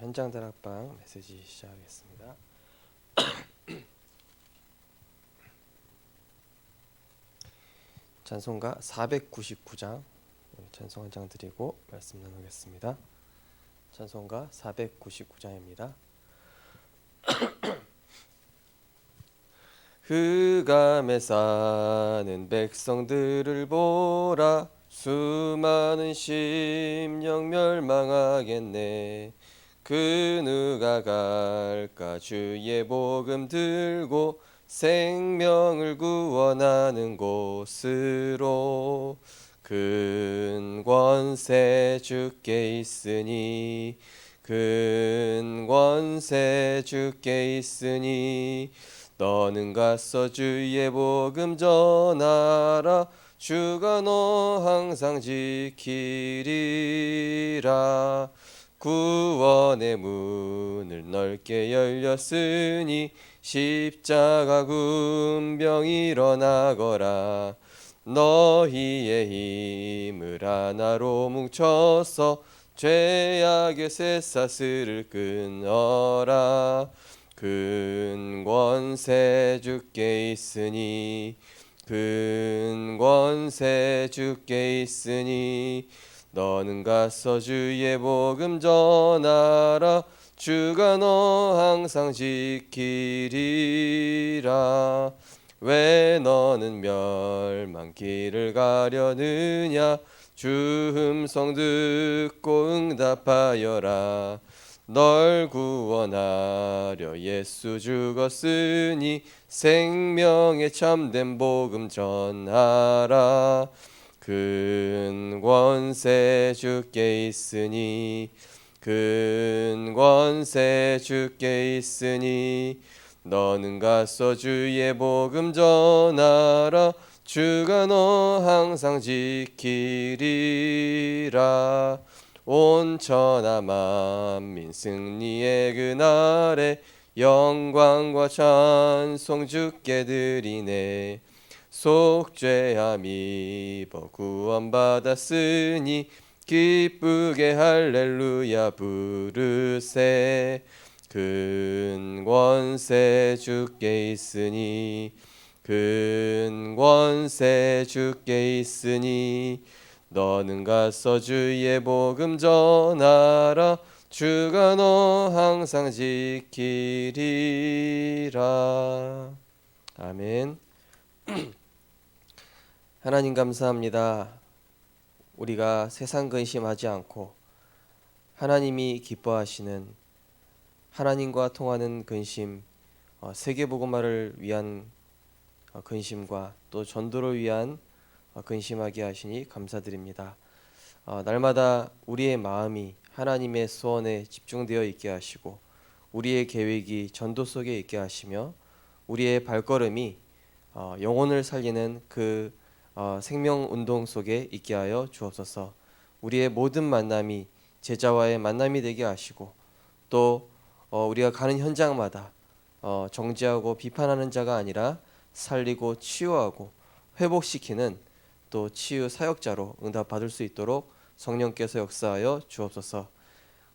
현장 다락방 메시지 시작하겠습니다. 찬송가 499장 찬송 한 장 드리고 말씀 나누겠습니다. 찬송가 499장입니다. 흑암에 사는 백성들을 보라, 수많은 심령 멸망하겠네. 그 누가 갈까 주의 복음 들고 생명을 구원하는 곳으로. 큰 권세 주께 있으니, 큰 권세 주께 있으니, 너는 가서 주의 복음 전하라. 주가 너 항상 지키리라. 구원의 문을 넓게 열렸으니 십자가 군병 일어나거라. 너희의 힘을 하나로 뭉쳐서 죄악의 쇠사슬을 끊어라. 큰 권세 주께 있으니, 큰 권세 주께 있으니, 너는 가서 주의 복음 전하라. 주가 너 항상 지키리라. 왜 너는 멸망길을 가려느냐. 주 음성 듣고 응답하여라. 널 구원하려 예수 죽었으니 생명의 참된 복음 전하라. 큰 권세 주께 있으니, 큰 권세 주께 있으니, 너는 가서 주의 복음 전하라. 주가 너 항상 지키리라. 온 천하 만민 승리의 그날에 영광과 찬송 주께 드리네. 속죄함 입어 구원받았으니 기쁘게 할렐루야 부르세. 큰 권세 주께 있으니, 큰 권세 주께 있으니, 너는 가서 주의 복음 전하라. 주가 너 항상 지키리라. 아멘. 하나님 감사합니다. 우리가 세상 근심하지 않고 하나님이 기뻐하시는 하나님과 통하는 근심, 세계 복음화를 위한 근심과 또 전도를 위한 근심하게 하시니 감사드립니다. 날마다 우리의 마음이 하나님의 소원에 집중되어 있게 하시고, 우리의 계획이 전도 속에 있게 하시며, 우리의 발걸음이 영혼을 살리는 그 생명운동 속에 있게 하여 주옵소서. 우리의 모든 만남이 제자와의 만남이 되게 하시고, 또 우리가 가는 현장마다 정죄하고 비판하는 자가 아니라 살리고 치유하고 회복시키는 또 치유 사역자로 응답받을 수 있도록 성령께서 역사하여 주옵소서.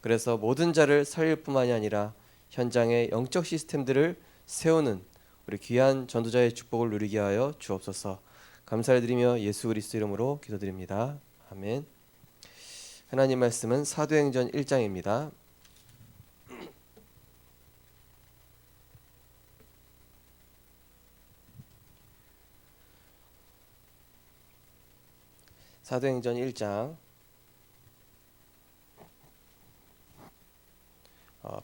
그래서 모든 자를 살릴 뿐만이 아니라 현장의 영적 시스템들을 세우는 우리 귀한 전도자의 축복을 누리게 하여 주옵소서. 감사를 드리며 예수 그리스도 이름으로 기도드립니다. 아멘. 하나님 말씀은 사도행전 1장입니다. 사도행전 1장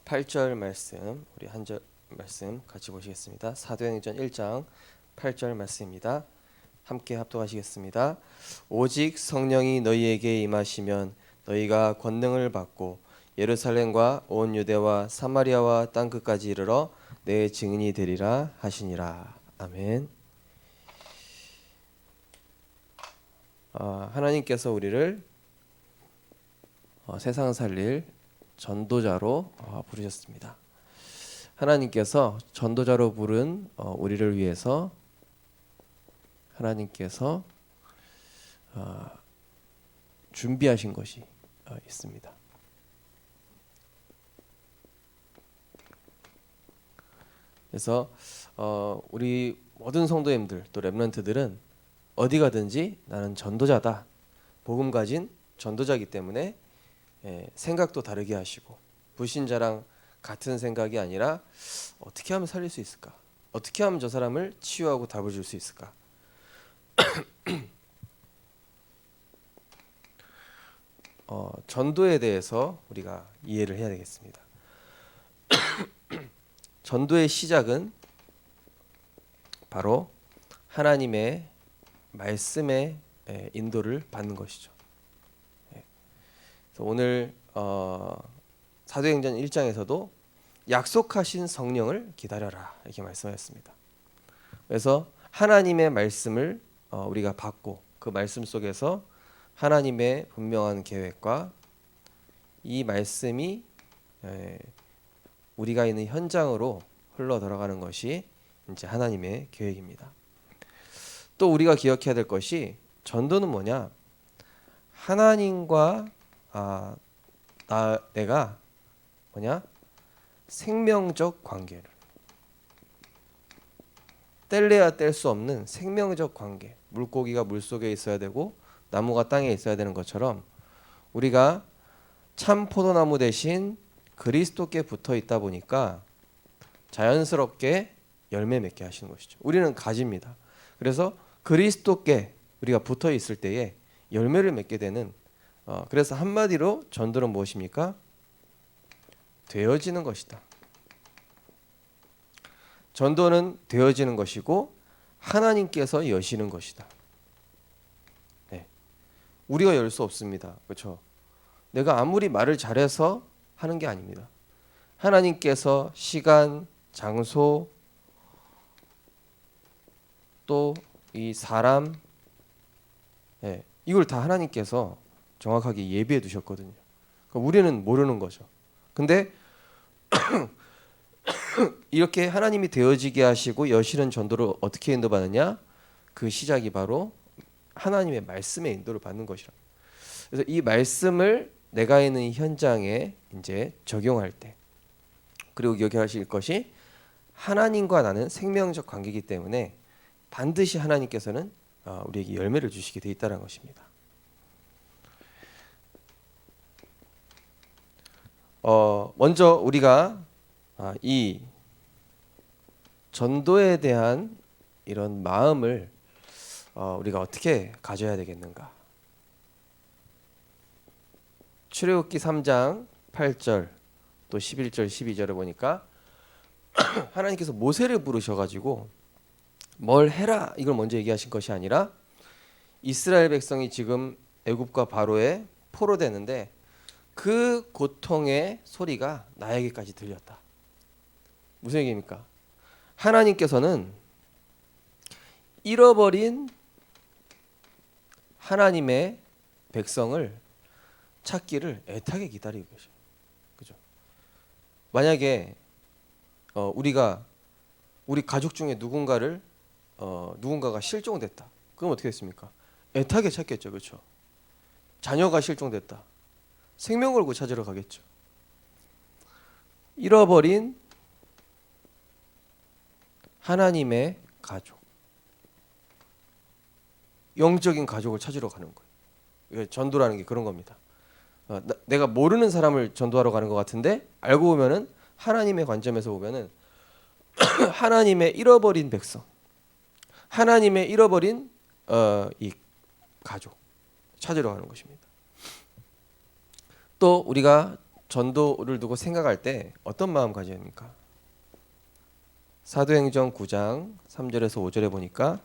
8절 말씀, 우리 한 절 말씀 같이 보시겠습니다. 사도행전 1장 8절 말씀입니다. 함께 합독하시겠습니다. 오직 성령이 너희에게 임하시면 너희가 권능을 받고 예루살렘과 온 유대와 사마리아와 땅끝까지 이르러 내 증인이 되리라 하시니라. 아멘. 하나님께서 우리를 세상 살릴 전도자로 부르셨습니다. 하나님께서 전도자로 부른 우리를 위해서 하나님께서 준비하신 것이 있습니다. 그래서 우리 모든 성도님들 또 렘넌트들은 어디 가든지 나는 전도자다. 복음 가진 전도자이기 때문에 생각도 다르게 하시고 불신자랑 같은 생각이 아니라 어떻게 하면 살릴 수 있을까? 어떻게 하면 저 사람을 치유하고 답을 줄 수 있을까? 전도에 대해서 우리가 이해를 해야 되겠습니다. 전도의 시작은 바로 하나님의 말씀의 인도를 받는 것이죠. 그래서 오늘 사도행전 1장에서도 약속하신 성령을 기다려라 이렇게 말씀하셨습니다. 그래서 하나님의 말씀을 우리가 받고 그 말씀 속에서 하나님의 분명한 계획과 이 말씀이 우리가 있는 현장으로 흘러 들어가는 것이 이제 하나님의 계획입니다. 또 우리가 기억해야 될 것이 전도는 뭐냐? 하나님과 내가 뭐냐? 생명적 관계를 뗄래야 뗄 수 없는 생명적 관계. 물고기가 물속에 있어야 되고 나무가 땅에 있어야 되는 것처럼 우리가 참 포도나무 대신 그리스도께 붙어 있다 보니까 자연스럽게 열매 맺게 하시는 것이죠. 우리는 가지입니다. 그래서 그리스도께 우리가 붙어 있을 때에 열매를 맺게 되는 그래서 한마디로 전도는 무엇입니까? 되어지는 것이다. 전도는 되어지는 것이고 하나님께서 여시는 것이다. 네. 우리가 열 수 없습니다. 그렇죠? 내가 아무리 말을 잘해서 하는 게 아닙니다. 하나님께서 시간, 장소, 또 이 사람, 이걸 다 하나님께서 정확하게 예비해 두셨거든요. 그러니까 우리는 모르는 거죠. 근데 이렇게 하나님이 되어지게 하시고 여시는 전도를 어떻게 인도받느냐? 그 시작이 바로 하나님의 말씀의 인도를 받는 것이라. 그래서 이 말씀을 내가 있는 현장에 이제 적용할 때, 그리고 기억하실 것이 하나님과 나는 생명적 관계이기 때문에 반드시 하나님께서는 우리에게 열매를 주시게 돼 있다는 것입니다. 먼저 우리가 이 전도에 대한 이런 마음을 우리가 어떻게 가져야 되겠는가? 출애굽기 3장 8절 또 11절 12절을 보니까 하나님께서 모세를 부르셔가지고 뭘 해라 이걸 먼저 얘기하신 것이 아니라 이스라엘 백성이 지금 애굽과 바로에 포로되는데 그 고통의 소리가 나에게까지 들렸다. 무슨 얘기입니까? 하나님께서는 잃어버린 하나님의 백성을 찾기를 애타게 기다리고 계셔요. 그죠? 만약에 우리 가족 중에 누군가가 실종됐다. 그럼 어떻게 됐습니까? 애타게 찾겠죠. 그렇죠? 자녀가 실종됐다. 생명 걸고 찾으러 가겠죠. 잃어버린 하나님의 가족, 영적인 가족을 찾으러 가는 거예요. 전도라는 게 그런 겁니다. 내가 모르는 사람을 전도하러 가는 것 같은데 알고 보면은 하나님의 관점에서 보면은 하나님의 잃어버린 백성, 하나님의 잃어버린 이 가족 찾으러 가는 것입니다. 또 우리가 전도를 두고 생각할 때 어떤 마음 가져야 합니까? 사도행전 9장 3절에서 5절에 보니까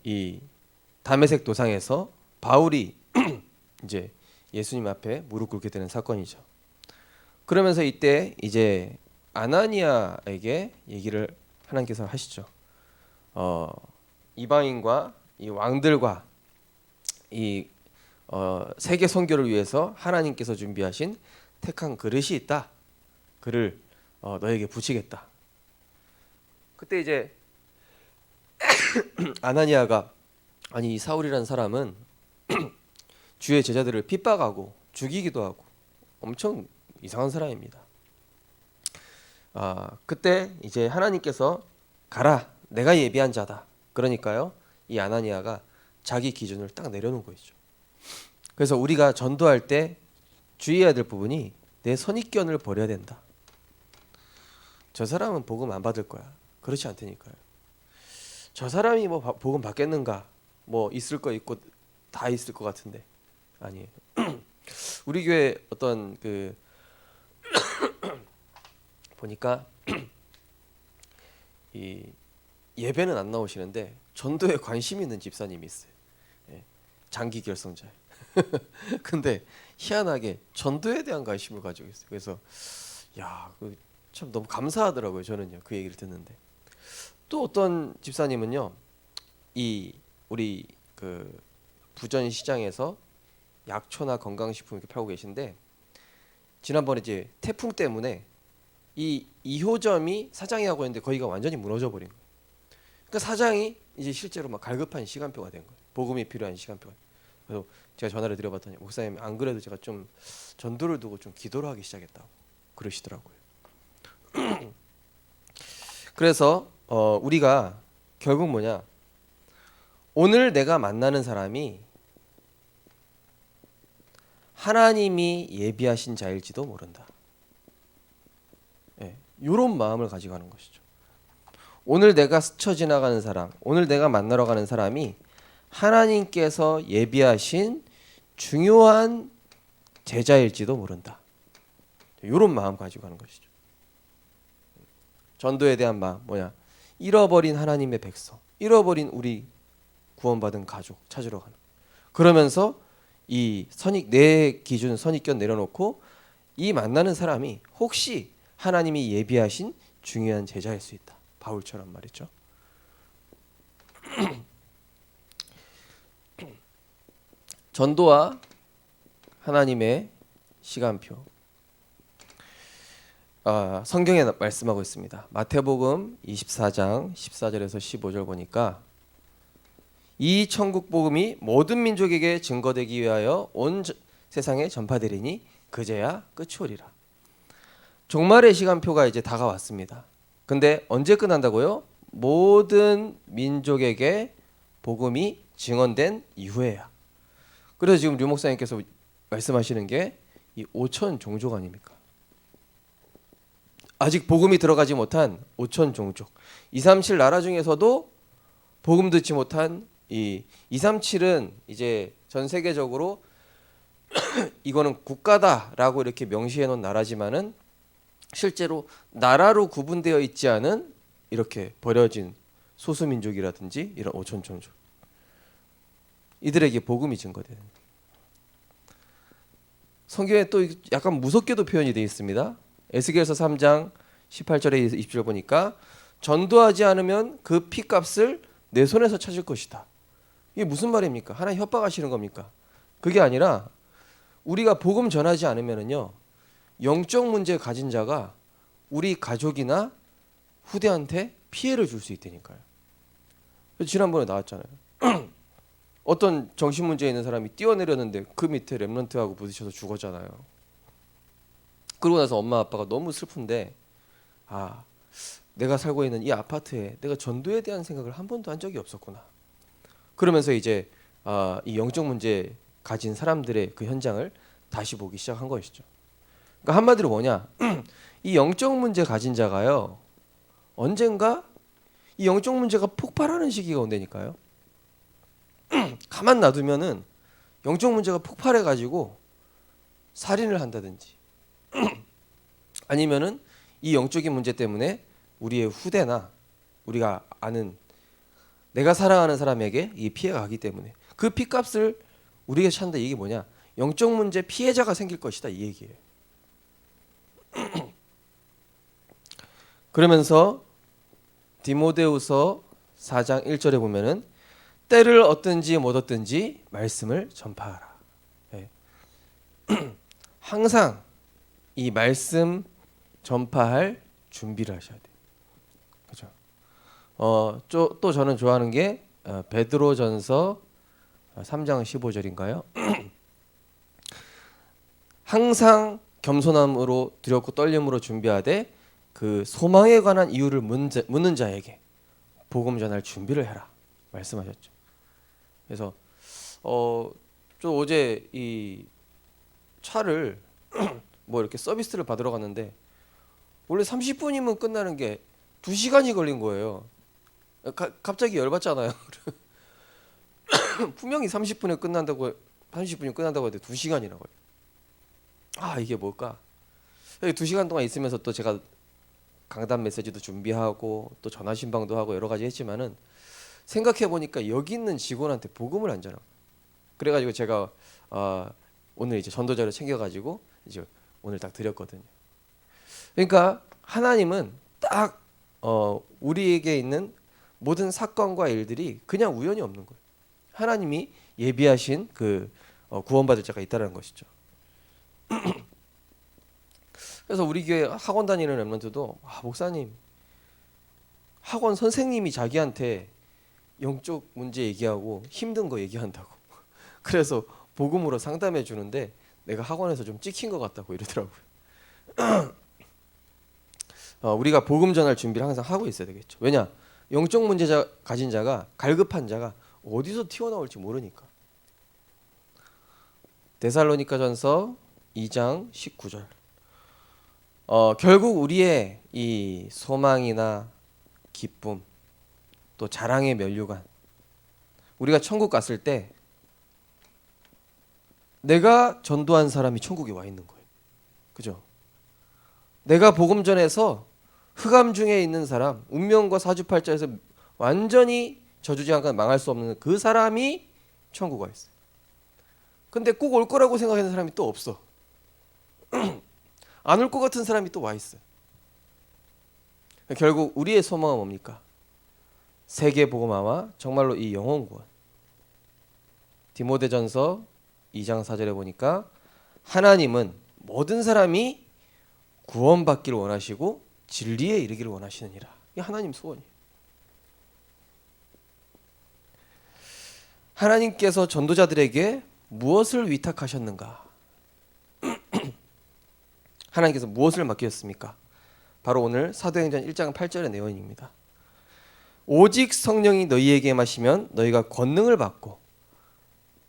이 다메섹 도상에서 바울이 이제 예수님 앞에 무릎 꿇게 되는 사건이죠. 그러면서 이때 이제 아나니아에게 얘기를 하나님께서 하시죠. 이방인과 이 왕들과 이 세계 선교를 위해서 하나님께서 준비하신 택한 그릇이 있다. 그를 너에게 붙이겠다. 그때 이제 아나니아가 아니 이 사울이라는 사람은 주의 제자들을 핍박하고 죽이기도 하고 엄청 이상한 사람입니다. 그때 이제 하나님께서 가라, 내가 예비한 자다. 그러니까요, 이 아나니아가 자기 기준을 딱 내려놓은 거죠. 그래서 우리가 전도할 때 주의해야 될 부분이 내 선입견을 버려야 된다. 저 사람은 복음 안 받을 거야. 그렇지 않다니까요. 저 사람이 뭐 복음 받겠는가? 뭐 있을 거 있고 다 있을 것 같은데 아니에요. 우리 교회 어떤 그 보니까 이 예배는 안 나오시는데 전도에 관심 있는 집사님이 있어요. 예, 장기 결성자. 근데 희한하게 전도에 대한 관심을 가지고 있어요. 그래서 야, 참 너무 감사하더라고요. 저는요, 그 얘기를 듣는데. 또 어떤 집사님은요, 이 우리 그 부전 시장에서 약초나 건강식품 이렇게 팔고 계신데, 지난번에 이제 태풍 때문에 이 2호점이 사장이 하고 있는데 거기가 완전히 무너져 버린 거예요. 그러니까 사장이 이제 실제로 막 갈급한 시간표가 된 거예요. 복음이 필요한 시간표가. 그래서 제가 전화를 드려봤더니 목사님, 안 그래도 제가 좀 전도를 두고 좀 기도를 하기 시작했다고 그러시더라고요. 그래서 우리가 결국 뭐냐, 오늘 내가 만나는 사람이 하나님이 예비하신 자일지도 모른다. 예, 이런 마음을 가지고 가는 것이죠. 오늘 내가 스쳐 지나가는 사람, 오늘 내가 만나러 가는 사람이 하나님께서 예비하신 중요한 제자일지도 모른다. 이런 마음 가지고 가는 것이죠. 전도에 대한 마음 뭐냐? 잃어버린 하나님의 백성, 잃어버린 우리 구원받은 가족 찾으러 가는. 그러면서 이 내 기준 선입견 내려놓고 이 만나는 사람이 혹시 하나님이 예비하신 중요한 제자일 수 있다. 바울처럼 말이죠. 전도와 하나님의 시간표. 성경에 말씀하고 있습니다. 마태복음 24장 14절에서 15절 보니까 이 천국 복음이 모든 민족에게 증거되기 위하여 온 세상에 전파되리니 그제야 끝이 오리라. 종말의 시간표가 이제 다가왔습니다. 근데 언제 끝난다고요? 모든 민족에게 복음이 증언된 이후에야. 그래서 지금 류 목사님께서 말씀하시는 게 이 5천 종족 아닙니까? 아직 복음이 들어가지 못한 5천 종족, 237 나라 중에서도 복음 듣지 못한 이 237은 이제 전 세계적으로 이거는 국가다라고 이렇게 명시해 놓은 나라지만은 실제로 나라로 구분되어 있지 않은 이렇게 버려진 소수민족이라든지 이런 5천 종족, 이들에게 복음이 증거되는. 성경에 또 약간 무섭게도 표현이 되어 있습니다. 에스겔서 3장 18절에 20절 보니까 전도하지 않으면 그 피값을 내 손에서 찾을 것이다. 이게 무슨 말입니까? 하나님 협박하시는 겁니까? 그게 아니라 우리가 복음 전하지 않으면은요, 영적 문제 가진 자가 우리 가족이나 후대한테 피해를 줄 수 있다니까요. 지난번에 나왔잖아요. 어떤 정신 문제 있는 사람이 뛰어내렸는데 그 밑에 렘넌트하고 부딪혀서 죽었잖아요. 그러고 나서 엄마 아빠가 너무 슬픈데, 내가 살고 있는 이 아파트에 내가 전도에 대한 생각을 한 번도 한 적이 없었구나. 그러면서 이제 이 영적 문제 가진 사람들의 그 현장을 다시 보기 시작한 것이죠. 그러니까 한마디로 뭐냐, 이 영적 문제 가진 자가요, 언젠가 이 영적 문제가 폭발하는 시기가 온다니까요. 가만 놔두면은 영적 문제가 폭발해 가지고 살인을 한다든지 아니면은 이 영적인 문제 때문에 우리의 후대나 우리가 아는 내가 사랑하는 사람에게 이 피해가 가기 때문에 그 피값을 우리가 찾는다. 이게 뭐냐, 영적 문제 피해자가 생길 것이다, 이 얘기예요. 그러면서 디모데후서 4장 1절에 보면은 때를 얻든지 못 얻든지 말씀을 전파하라. 네. 항상 이 말씀 전파할 준비를 하셔야 돼요. 그렇죠? 또 저는 좋아하는 게 베드로전서 3장 15절인가요? 항상 겸손함으로 두렵고 떨림으로 준비하되 그 소망에 관한 이유를 묻는 자에게 복음 전할 준비를 해라 말씀하셨죠. 그래서 저 어제 이 차를 뭐 이렇게 서비스를 받으러 갔는데 원래 30분이면 끝나는 게 2시간이 걸린 거예요. 갑자기 열받잖아요. 분명히 30분이 끝난다고 하는데 2시간이나 걸려. 아 이게 뭘까? 2시간 동안 있으면서 또 제가 강단 메시지도 준비하고 또 전화 신방도 하고 여러 가지 했지만은 생각해 보니까 여기 있는 직원한테 복음을 안 전하. 그래가지고 제가 오늘 이제 전도자를 챙겨가지고 이제 오늘 딱 드렸거든요. 그러니까 하나님은 딱 우리에게 있는 모든 사건과 일들이 그냥 우연이 없는 거예요. 하나님이 예비하신 그 구원받을 자가 있다는 것이죠. 그래서 우리 교회 학원 다니는 렘넌트도 목사님 학원 선생님이 자기한테 영적 문제 얘기하고 힘든 거 얘기한다고 그래서 복음으로 상담해 주는데 내가 학원에서 좀 찍힌 것 같다고 이러더라고요. 우리가 복음 전할 준비를 항상 하고 있어야 되겠죠. 왜냐? 영적 문제 가진 자가 갈급한 자가 어디서 튀어나올지 모르니까. 데살로니가전서 2장 19절. 결국 우리의 이 소망이나 기쁨 또 자랑의 면류관 우리가 천국 갔을 때 내가 전도한 사람이 천국에 와 있는 거예요. 그죠? 내가 복음 전해서 흑암 중에 있는 사람, 운명과 사주팔자에서 완전히 저주지간간 망할 수 없는 그 사람이 천국 와 있어요. 근데 꼭 올 거라고 생각하는 사람이 또 없어. 안 올 것 같은 사람이 또 와 있어요. 결국 우리의 소망은 뭡니까? 세계 복음화와 정말로 이 영혼 구원. 디모데전서 2장 4절에 보니까 하나님은 모든 사람이 구원받기를 원하시고 진리에 이르기를 원하시느니라. 이게 하나님 소원이에요. 하나님께서 전도자들에게 무엇을 위탁하셨는가? 하나님께서 무엇을 맡기셨습니까? 바로 오늘 사도행전 1장 8절의 내용입니다. 오직 성령이 너희에게 임하시면 너희가 권능을 받고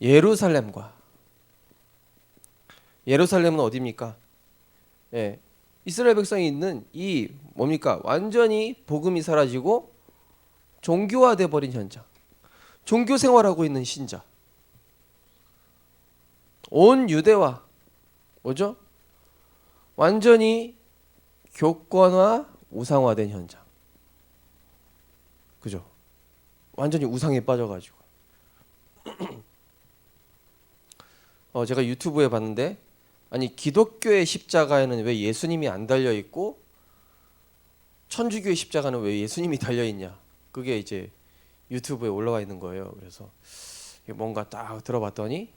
예루살렘은 어디입니까? 예, 이스라엘 백성이 있는 이 뭡니까? 완전히 복음이 사라지고 종교화돼 버린 현장. 종교 생활하고 있는 신자. 온 유대와 뭐죠? 완전히 교권화, 우상화된 현장. 그죠? 완전히 우상에 빠져가지고. 제가 유튜브에 봤는데 아니 기독교의 십자가에는 왜 예수님이 안 달려 있고 천주교의 십자가는 왜 예수님이 달려 있냐? 그게 이제 유튜브에 올라와 있는 거예요. 그래서 뭔가 딱 들어봤더니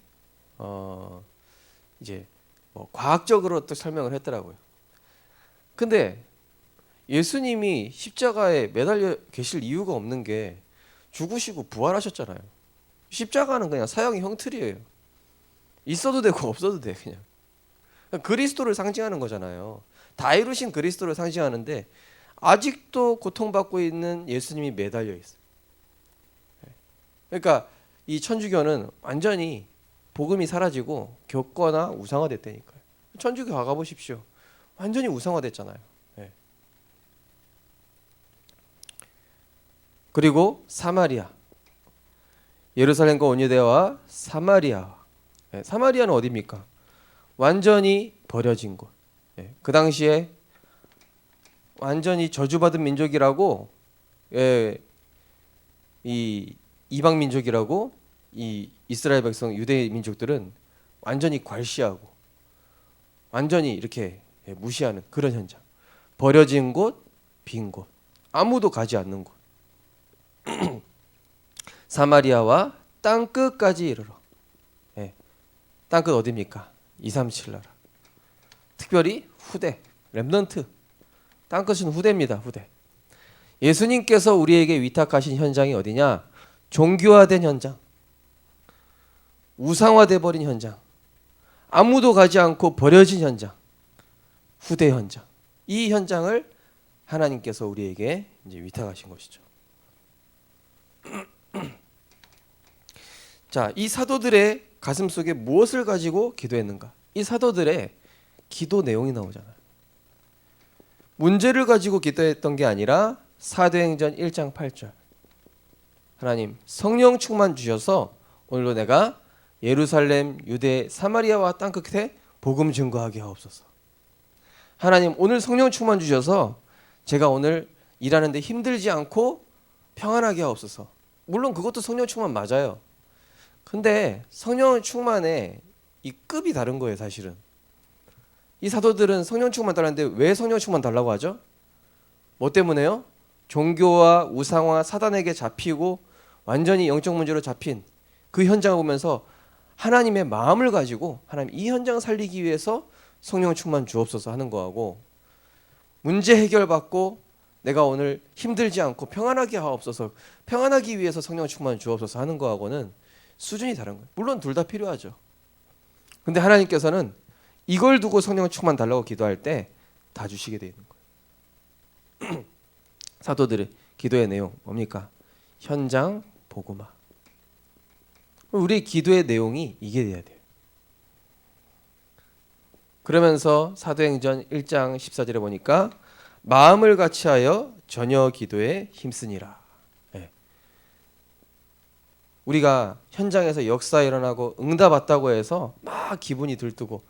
이제 뭐 과학적으로 또 설명을 했더라고요. 근데 예수님이 십자가에 매달려 계실 이유가 없는 게 죽으시고 부활하셨잖아요. 십자가는 그냥 사형의 형틀이에요. 있어도 되고 없어도 돼 그냥. 그리스도를 상징하는 거잖아요. 다 이루신 그리스도를 상징하는데 아직도 고통받고 있는 예수님이 매달려 있어요. 그러니까 이 천주교는 완전히 복음이 사라지고 교권화 우상화됐다니까요. 천주교 가보십시오. 완전히 우상화됐잖아요. 네. 그리고 사마리아, 예루살렘과 온유대와 사마리아. 네. 사마리아는 어디입니까? 완전히 버려진 곳. 네. 그 당시에 완전히 저주받은 민족이라고 이 이방 민족이라고 이 이스라엘 백성 유대 민족들은 완전히 괄시하고 완전히 이렇게 무시하는 그런 현장. 버려진 곳, 빈 곳, 아무도 가지 않는 곳. 사마리아와 땅끝까지 이르러. 땅끝 어디입니까? 237 나라. 특별히 후대, 렘넌트. 땅끝은 후대입니다. 후대. 예수님께서 우리에게 위탁하신 현장이 어디냐? 종교화된 현장, 우상화돼 버린 현장, 아무도 가지 않고 버려진 현장, 후대 현장. 이 현장을 하나님께서 우리에게 이제 위탁하신 것이죠. 자, 이 사도들의 가슴 속에 무엇을 가지고 기도했는가? 이 사도들의 기도 내용이 나오잖아요. 문제를 가지고 기도했던 게 아니라 사도행전 1장 8절. 하나님 성령 충만 주셔서 오늘도 내가 예루살렘, 유대, 사마리아와 땅 끝에 복음 증거하게 하옵소서. 하나님 오늘 성령 충만 주셔서 제가 오늘 일하는데 힘들지 않고 평안하게 하옵소서. 물론 그것도 성령 충만 맞아요. 근데 성령 충만의 이 급이 다른 거예요, 사실은. 이 사도들은 성령 충만 달라는데 왜 성령 충만 달라고 하죠? 뭐 때문에요? 종교와 우상화 사단에게 잡히고 완전히 영적 문제로 잡힌 그 현장을 보면서 하나님의 마음을 가지고 하나님 이 현장 살리기 위해서 성령 충만 주옵소서 하는 거하고, 문제 해결받고 내가 오늘 힘들지 않고 평안하게 하옵소서, 평안하기 위해서 성령 충만 주옵소서 하는 거하고는 수준이 다른 거예요. 물론 둘 다 필요하죠. 근데 하나님께서는 이걸 두고 성령 충만 달라고 기도할 때 다 주시게 되어 있는 거예요. 사도들의 기도의 내용 뭡니까? 현장 복음화. 우리 기도의 내용이 이게 돼야 돼요. 그러면서 사도행전 1장 14절에 보니까 마음을 같이하여 전혀 기도에 힘쓰니라. 네. 우리가 현장에서 역사 일어나고 응답 왔다고 해서 막 기분이 들뜨고,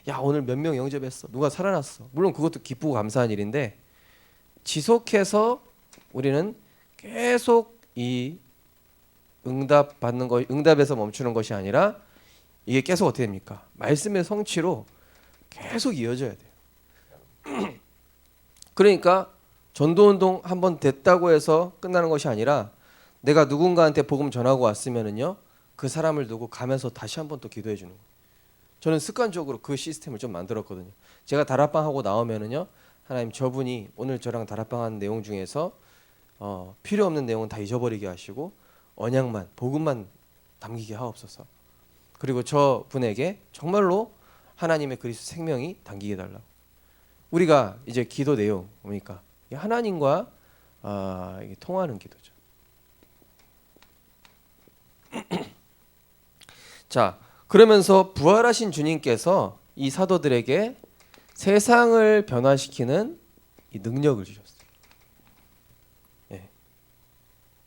야 오늘 몇 명 영접했어, 누가 살아났어, 물론 그것도 기쁘고 감사한 일인데, 지속해서 우리는 계속 이 응답 받는 것, 응답에서 멈추는 것이 아니라 이게 계속 어떻게 됩니까? 말씀의 성취로 계속 이어져야 돼요. 그러니까 전도운동 한번 됐다고 해서 끝나는 것이 아니라, 내가 누군가한테 복음 전하고 왔으면은요, 그 사람을 두고 가면서 다시 한번 또 기도해 주는 거예요. 저는 습관적으로 그 시스템을 좀 만들었거든요. 제가 다락방 하고 나오면은요, 하나님 저분이 오늘 저랑 다락방 한 내용 중에서 필요 없는 내용은 다 잊어버리게 하시고 언약만, 복음만 담기게 하옵소서. 그리고 저 분에게 정말로 하나님의 그리스도 생명이 담기게 달라고. 우리가 이제 기도 내용 뭡니까? 하나님과 이게 통하는 기도죠. 자, 그러면서 부활하신 주님께서 이 사도들에게 세상을 변화시키는 이 능력을 주셨어요. 예.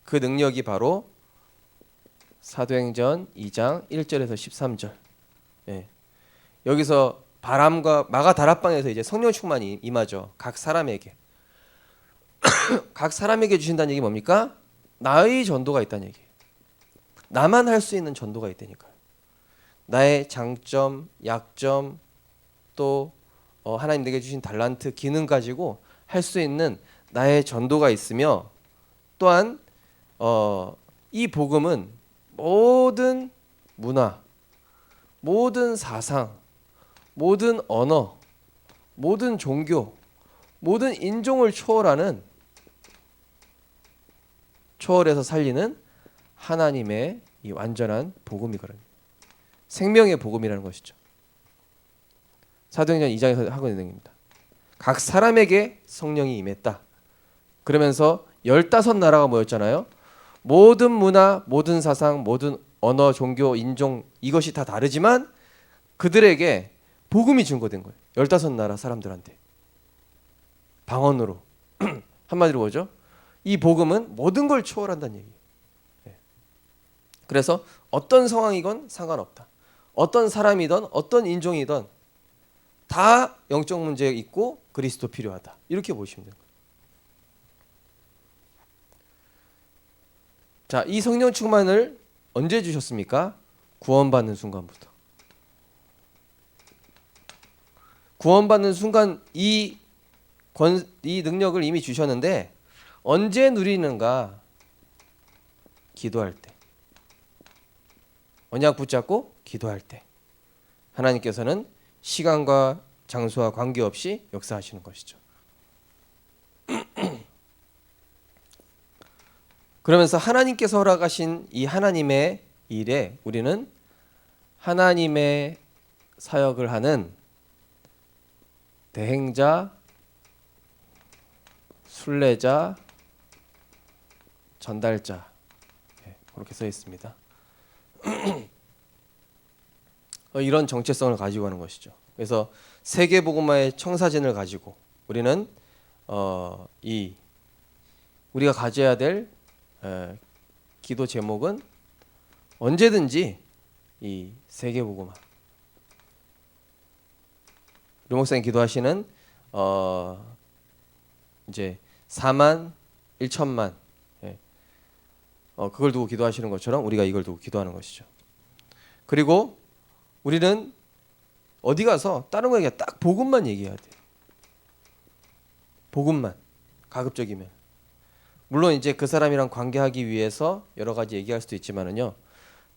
그 능력이 바로 사도행전 2장 1절에서 13절. 예. 여기서 바람과 마가 다락방에서 이제 성령 충만이 임하죠. 각 사람에게. 각 사람에게 주신다는 얘기 뭡니까? 나의 전도가 있다는 얘기예요. 나만 할 수 있는 전도가 있다니까요. 나의 장점, 약점, 또 하나님 내게 주신 달란트, 기능 가지고 할 수 있는 나의 전도가 있으며, 또한 이 복음은 모든 문화, 모든 사상, 모든 언어, 모든 종교, 모든 인종을 초월해서 살리는 하나님의 이 완전한 복음이거든요. 생명의 복음이라는 것이죠. 사도행전 2장에서 하고 있는 얘기입니다. 각 사람에게 성령이 임했다. 그러면서 15나라가 모였잖아요. 모든 문화, 모든 사상, 모든 언어, 종교, 인종, 이것이 다 다르지만 그들에게 복음이 증거된 거예요. 15나라 사람들한테. 방언으로. 한마디로 뭐죠? 이 복음은 모든 걸 초월한다는 얘기예요. 그래서 어떤 상황이건 상관없다. 어떤 사람이든 어떤 인종이든 다 영적 문제 있고 그리스도 필요하다. 이렇게 보시면 돼요. 자, 이 성령 충만을 언제 주셨습니까? 구원받는 순간부터. 구원받는 순간 이 능력을 이미 주셨는데 언제 누리는가? 기도할 때. 언약 붙잡고 기도할 때. 하나님께서는 시간과 장소와 관계없이 역사하시는 것이죠. 그러면서 하나님께서 허락하신 이 하나님의 일에 우리는 하나님의 사역을 하는 대행자, 순례자, 전달자, 그렇게 써 있습니다. 이런 정체성을 가지고 하는 것이죠. 그래서 세계복음화의 청사진을 가지고 우리는 우리가 가져야 될 기도 제목은 언제든지 이 세계복음화. 우리 목사님 기도하시는 이제 4만 1천만 그걸 두고 기도하시는 것처럼 우리가 이걸 두고 기도하는 것이죠. 그리고 우리는 어디 가서 다른 거 얘기해 딱 복음만 얘기해야 돼. 복음만. 가급적이면. 물론 이제 그 사람이랑 관계하기 위해서 여러 가지 얘기할 수도 있지만은요.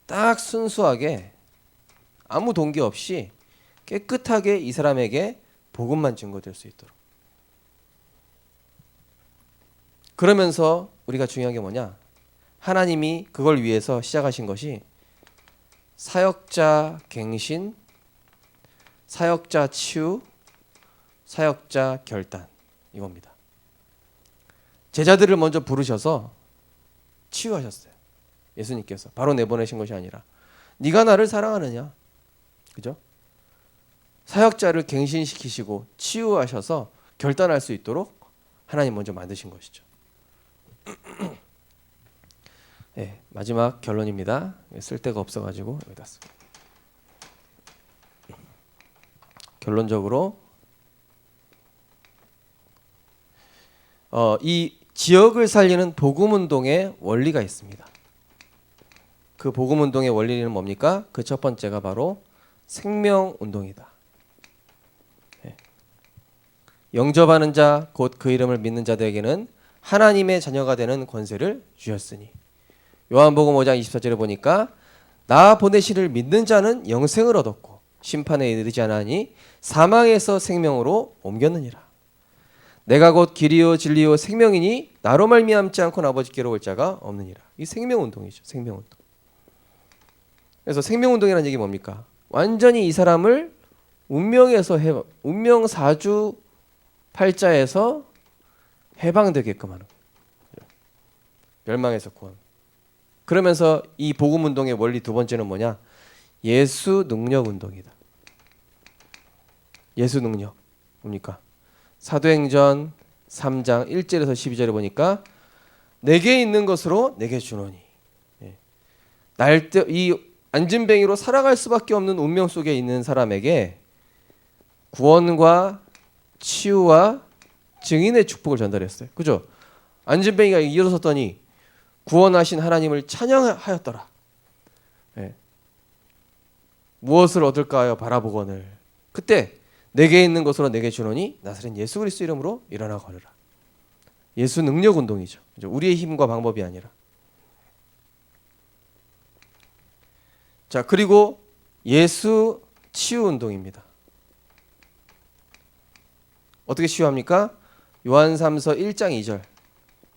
딱 순수하게 아무 동기 없이 깨끗하게 이 사람에게 복음만 증거될 수 있도록. 그러면서 우리가 중요한 게 뭐냐? 하나님이 그걸 위해서 시작하신 것이 사역자 갱신, 사역자 치유, 사역자 결단 이겁니다. 제자들을 먼저 부르셔서 치유하셨어요. 예수님께서 바로 내보내신 것이 아니라 네가 나를 사랑하느냐, 그죠? 사역자를 갱신시키시고 치유하셔서 결단할 수 있도록 하나님 먼저 만드신 것이죠. 네, 마지막 결론입니다. 쓸데가 없어가지고 여기다 씁니다. 결론적으로 이 지역을 살리는 복음운동의 원리가 있습니다. 그 복음운동의 원리는 뭡니까? 그 첫 번째가 바로 생명운동이다. 네. 영접하는 자, 곧 그 이름을 믿는 자들에게는 하나님의 자녀가 되는 권세를 주셨으니. 요한복음 5장 24절에 보니까 나 보내시를 믿는 자는 영생을 얻었고 심판에 이르지 않으니 사망에서 생명으로 옮겼느니라. 내가 곧 길이요 진리요 생명이니 나로 말미암지 않고는 아버지께로 올 자가 없느니라. 이 생명운동이죠. 생명운동. 그래서 생명운동이라는 얘기 뭡니까? 완전히 이 사람을 운명 사주 팔자에서 해방되게끔 하는 거예요. 멸망에서 구원. 그러면서 이 복음운동의 원리 두 번째는 뭐냐? 예수 능력 운동이다. 예수 능력 뭡니까? 사도행전 3장 1절에서 12절에 보니까 내게 있는 것으로 내게 주노니. 이 안진뱅이로 살아갈 수밖에 없는 운명 속에 있는 사람에게 구원과 치유와 증인의 축복을 전달했어요. 그죠? 안진뱅이가 일어섰더니 구원하신 하나님을 찬양하였더라. 무엇을 얻을까 하여 바라보거늘 그때 내게 있는 것으로 내게 주노니 나사렛 예수 그리스도 이름으로 일어나 걸으라. 예수 능력 운동이죠. 우리의 힘과 방법이 아니라. 자, 그리고 예수 치유 운동입니다. 어떻게 치유합니까? 요한 3서 1장 2절.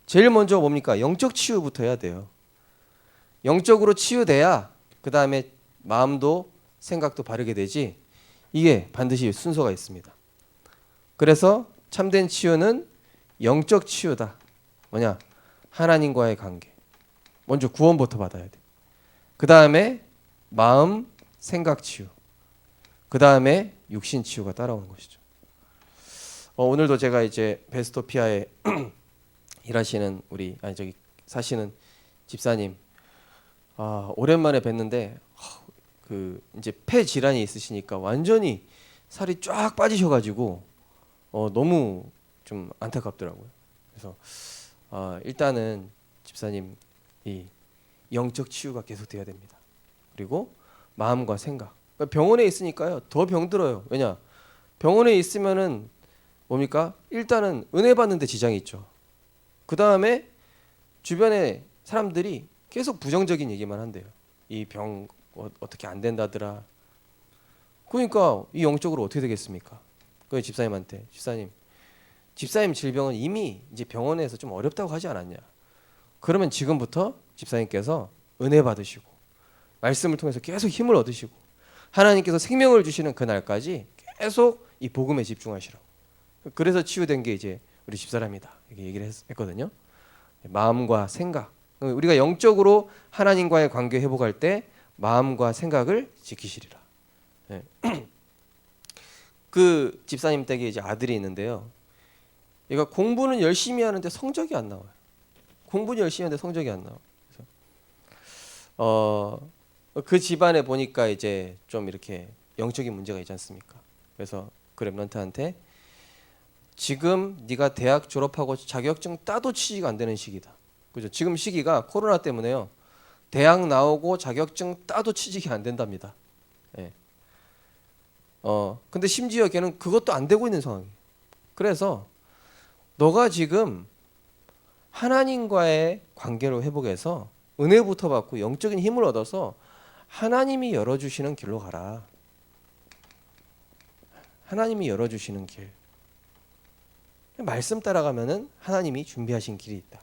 제일 먼저 뭡니까? 영적 치유부터 해야 돼요. 영적으로 치유돼야 그 다음에 마음도 생각도 바르게 되지. 이게 반드시 순서가 있습니다. 그래서 참된 치유는 영적 치유다. 뭐냐? 하나님과의 관계. 먼저 구원부터 받아야 돼. 그 다음에 마음, 생각 치유. 그 다음에 육신 치유가 따라오는 것이죠. 오늘도 제가 이제 베스토피아에 일하시는 사시는 집사님 오랜만에 뵀는데 이제 폐 질환이 있으시니까 완전히 살이 쫙 빠지셔가지고 너무 좀 안타깝더라고요. 그래서 일단은 집사님 이 영적 치유가 계속돼야 됩니다. 그리고 마음과 생각. 병원에 있으니까요 더 병들어요. 왜냐? 병원에 있으면은 뭡니까? 일단은 은혜 받는데 지장이 있죠. 그 다음에 주변에 사람들이 계속 부정적인 얘기만 한대요. 이 병 어떻게 안 된다더라. 그러니까 이 영적으로 어떻게 되겠습니까? 그 집사님한테 집사님 질병은 이미 이제 병원에서 좀 어렵다고 하지 않았냐? 그러면 지금부터 집사님께서 은혜 받으시고 말씀을 통해서 계속 힘을 얻으시고 하나님께서 생명을 주시는 그날까지 계속 이 복음에 집중하시라고. 그래서 치유된 게 이제 우리 집사람이다 이렇게 얘기를 했거든요. 마음과 생각. 우리가 영적으로 하나님과의 관계 회복할 때 마음과 생각을 지키시리라. 네. 그 집사님 댁에 이제 아들이 있는데요. 얘가 공부는 열심히 하는데 성적이 안 나와요. 공부는 열심히 하는데 성적이 안 나와. 그 집안에 보니까 이제 좀 이렇게 영적인 문제가 있지 않습니까? 그래서 그 랩런트한테 지금 네가 대학 졸업하고 자격증 따도 취직이 안 되는 시기다. 그죠? 지금 시기가 코로나 때문에요. 대학 나오고 자격증 따도 취직이 안 된답니다. 예. 근데 심지어 걔는 그것도 안 되고 있는 상황이에요. 그래서 너가 지금 하나님과의 관계를 회복해서 은혜부터 받고 영적인 힘을 얻어서 하나님이 열어주시는 길로 가라. 하나님이 열어주시는 길. 말씀 따라가면은 하나님이 준비하신 길이 있다.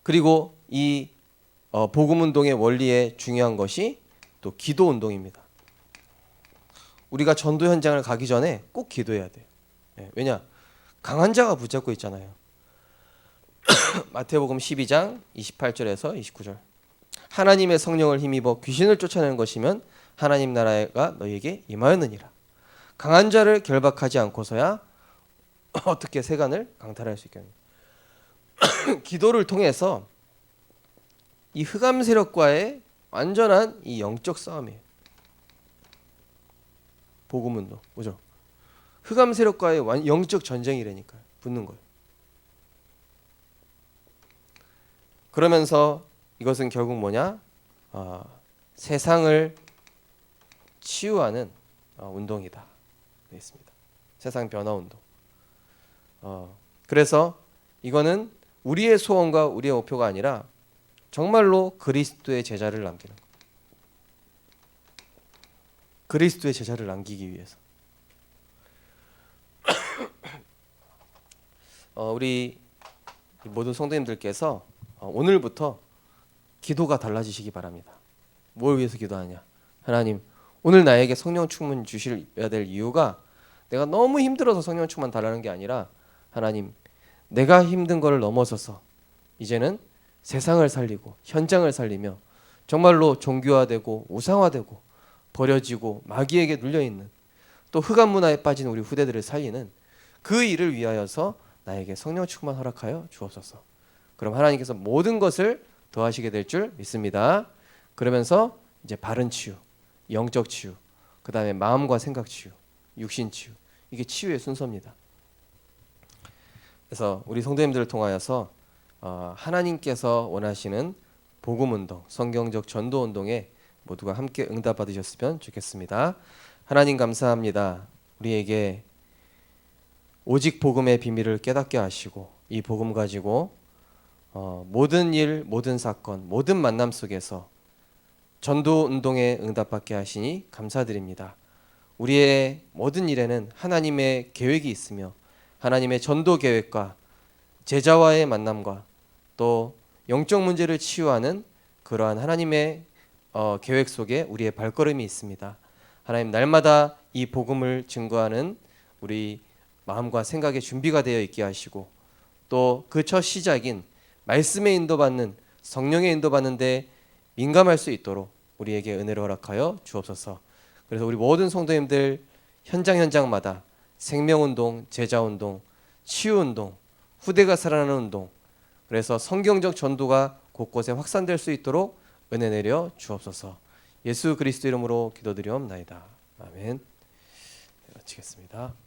그리고 이 복음 운동의 원리에 중요한 것이 또 기도 운동입니다. 우리가 전도 현장을 가기 전에 꼭 기도해야 돼요. 왜냐? 강한 자가 붙잡고 있잖아요. 마태복음 12장 28절에서 29절. 하나님의 성령을 힘입어 귀신을 쫓아내는 것이면 하나님 나라가 너희에게 임하였느니라. 강한 자를 결박하지 않고서야 어떻게 세간을 강탈할 수 있겠느냐. 기도를 통해서 이 흑암 세력과의 완전한 이 영적 싸움이에요. 복음 운동, 그죠? 흑암 세력과의 영적 전쟁이라니까요. 붙는 거예요. 그러면서 이것은 결국 뭐냐? 세상을 치유하는 운동이다. 되겠습니다. 세상 변화 운동. 그래서 이거는 우리의 소원과 우리의 목표가 아니라 정말로 그리스도의 제자를 남기는 것. 그리스도의 제자를 남기기 위해서. 우리 모든 성도님들께서 오늘부터 기도가 달라지시기 바랍니다. 뭘 위해서 기도하냐? 하나님, 오늘 나에게 성령 충만 주셔야 될 이유가 내가 너무 힘들어서 성령 충만 달라는 게 아니라 하나님, 내가 힘든 거를 넘어서서 이제는 세상을 살리고 현장을 살리며 정말로 종교화되고 우상화되고 버려지고 마귀에게 눌려있는 또 흑암 문화에 빠진 우리 후대들을 살리는 그 일을 위하여서 나에게 성령 충만 허락하여 주옵소서. 그럼 하나님께서 모든 것을 더하시게 될 줄 믿습니다. 그러면서 이제 바른 치유, 영적 치유, 그 다음에 마음과 생각 치유, 육신 치유, 이게 치유의 순서입니다. 그래서 우리 성도님들을 통하여서 하나님께서 원하시는 복음 운동, 성경적 전도 운동에 모두가 함께 응답 받으셨으면 좋겠습니다. 하나님 감사합니다. 우리에게 오직 복음의 비밀을 깨닫게 하시고 이 복음 가지고 모든 일, 모든 사건, 모든 만남 속에서 전도 운동에 응답받게 하시니 감사드립니다. 우리의 모든 일에는 하나님의 계획이 있으며 하나님의 전도 계획과 제자와의 만남과 또 영적 문제를 치유하는 그러한 하나님의 계획 속에 우리의 발걸음이 있습니다. 하나님, 날마다 이 복음을 증거하는 우리 마음과 생각의 준비가 되어 있게 하시고 또 그 첫 시작인 말씀에 인도받는 성령의 인도받는데 민감할 수 있도록 우리에게 은혜를 허락하여 주옵소서. 그래서 우리 모든 성도님들 현장마다 생명운동, 제자운동, 치유운동, 후대가 살아나는 운동, 그래서 성경적 전도가 곳곳에 확산될 수 있도록 은혜 내려 주옵소서. 예수 그리스도 이름으로 기도드리옵나이다. 아멘. 마치겠습니다.